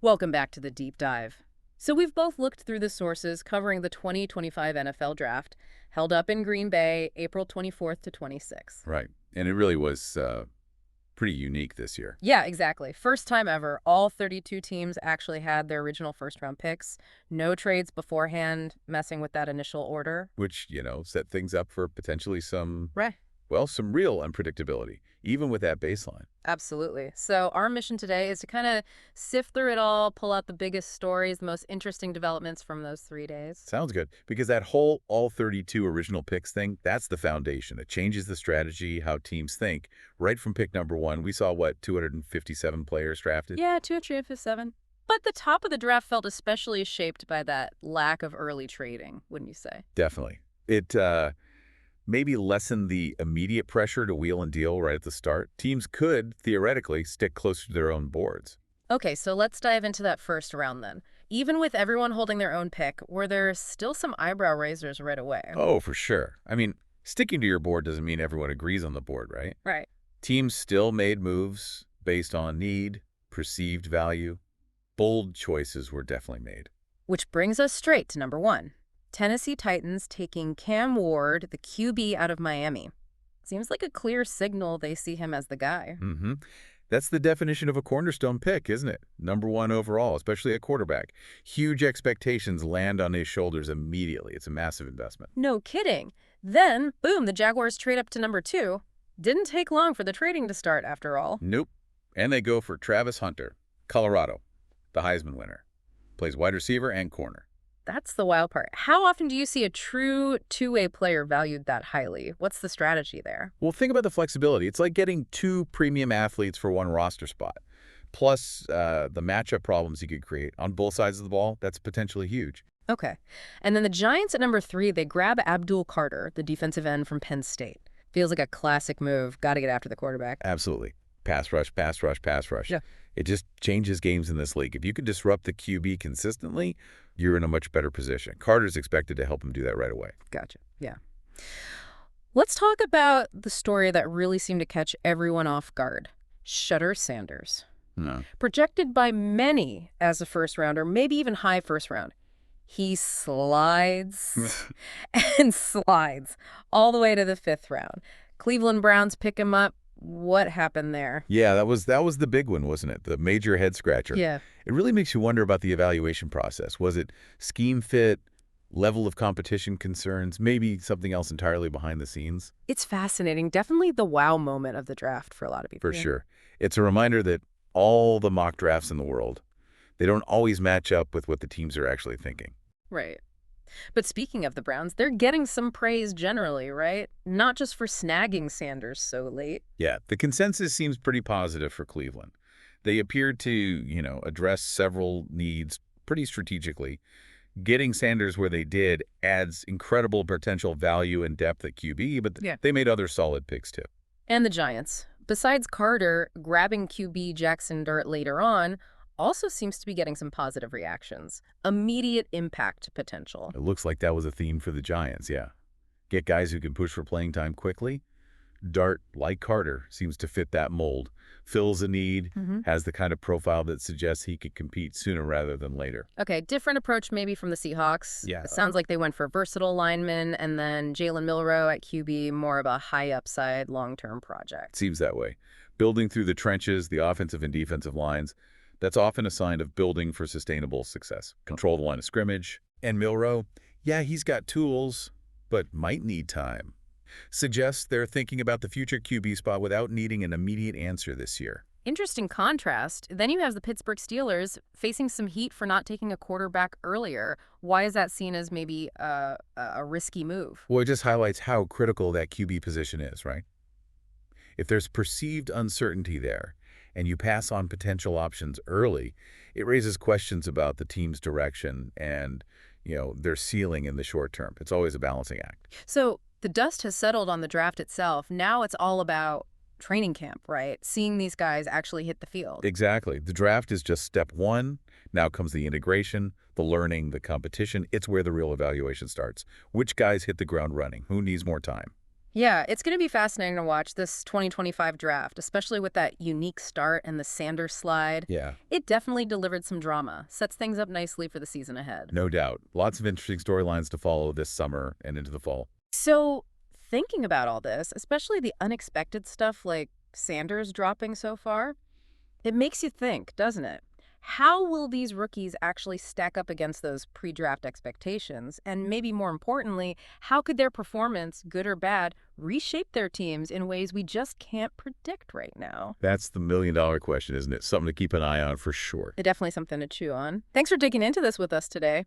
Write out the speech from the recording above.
Welcome back to the deep dive. So we've both looked through the sources covering the 2025 NFL Draft, held up in Green Bay, April 24th to 26th. Right. And it really was pretty unique this year, Yeah, exactly. First time ever, all 32 teams actually had their original first-round picks. No trades beforehand, messing with that initial order. which, set things up for potentially Right. some real unpredictability, even with that baseline. Absolutely. So our mission today is to kind of sift through it all, pull out the biggest stories, the most interesting developments from those 3 days. Sounds good. Because that whole all 32 original picks thing, that's the foundation. It changes the strategy, how teams think. Right from pick number one, we saw, 257 players drafted? Yeah, 257. But the top of the draft felt especially shaped by that lack of early trading, wouldn't you say? Definitely. It maybe lessened the immediate pressure to wheel and deal right at the start. Teams could, theoretically, stick closer to their own boards. Okay, so let's dive into that first round then. Even with everyone holding their own pick, were there still some eyebrow raisers right away? Oh, for sure. I mean, sticking to your board doesn't mean everyone agrees on the board, right? Right. Teams still made moves based on need, perceived value. Bold choices were definitely made. Which brings us straight to number one. Tennessee Titans taking Cam Ward, the QB out of Miami. Seems like a clear signal they see him as the guy. Mm-hmm. That's the definition of a cornerstone pick, isn't it? Number one overall, especially at quarterback. Huge expectations land on his shoulders immediately. It's a massive investment. No kidding. Then, boom, the Jaguars trade up to number two. Didn't take long for the trading to start, after all. Nope. And they go for Travis Hunter, Colorado, the Heisman winner. Plays wide receiver and corner. That's the wild part. How often do you see a true two-way player valued that highly? What's the strategy there? Well, think about the flexibility. It's like getting two premium athletes for one roster spot. Plus, the matchup problems you could create on both sides of the ball, that's potentially huge. Okay. And then the Giants at number three, they grab Abdul Carter, the defensive end from Penn State. Feels like a classic move. Got to get after the quarterback. Absolutely. Pass rush, pass rush, pass rush. Yeah. It just changes games in this league. If you can disrupt the QB consistently, you're in a much better position. Carter's expected to help him do that right away. Gotcha. Yeah. Let's talk about the story that really seemed to catch everyone off guard. Shutter Sanders. No. Projected by many as a first rounder, maybe even high first round. He slides and slides all the way to the fifth round. Cleveland Browns pick him up. What happened there? Yeah, that was the big one, wasn't it? The major head scratcher. Yeah. It really makes you wonder about the evaluation process. Was it scheme fit, level of competition concerns, maybe something else entirely behind the scenes? It's fascinating. Definitely the wow moment of the draft for a lot of people. For sure. It's a reminder that all the mock drafts in the world, they don't always match up with what the teams are actually thinking. Right. But speaking of the Browns, they're getting some praise generally, right? Not just for snagging Sanders so late. Yeah, the consensus seems pretty positive for Cleveland. They appeared to, address several needs pretty strategically. Getting Sanders where they did adds incredible potential value and depth at QB, but Yeah. they made other solid picks too. And the Giants. Besides Carter, grabbing QB Jackson Dart later on also seems to be getting some positive reactions. Immediate impact potential. It looks like that was a theme for the Giants, yeah. Get guys who can push for playing time quickly. Dart, like Carter, seems to fit that mold. Fills a need, has the kind of profile that suggests he could compete sooner rather than later. Okay, different approach maybe from the Seahawks. Yeah. It sounds like they went for versatile linemen, and then Jalen Milroe at QB, more of a high upside, long-term project. Seems that way. Building through the trenches, the offensive and defensive lines, that's often a sign of building for sustainable success. Control the line of scrimmage. And Milroe, yeah, he's got tools, but might need time. Suggests they're thinking about the future QB spot without needing an immediate answer this year. Interesting contrast. Then you have the Pittsburgh Steelers facing some heat for not taking a quarterback earlier. Why is that seen as maybe a risky move? Well, it just highlights how critical that QB position is, right? If there's perceived uncertainty there, and you pass on potential options early, it raises questions about the team's direction and, their ceiling in the short term. It's always a balancing act. So the dust has settled on the draft itself. Now it's all about training camp, right? Seeing these guys actually hit the field. Exactly. The draft is just step one. Now comes the integration, the learning, the competition. It's where the real evaluation starts. Which guys hit the ground running? Who needs more time? Yeah, it's going to be fascinating to watch this 2025 draft, especially with that unique start and the Sanders slide. Yeah, It definitely delivered some drama, sets things up nicely for the season ahead. no doubt. Lots of interesting storylines to follow this summer and into the fall. So, thinking about all this, especially the unexpected stuff like Sanders dropping so far, it makes you think, doesn't it? How will these rookies actually stack up against those pre-draft expectations? And maybe more importantly, how could their performance, good or bad, reshape their teams in ways we just can't predict right now? That's the million-dollar question, isn't it? Something to keep an eye on for sure. Definitely something to chew on. Thanks for digging into this with us today.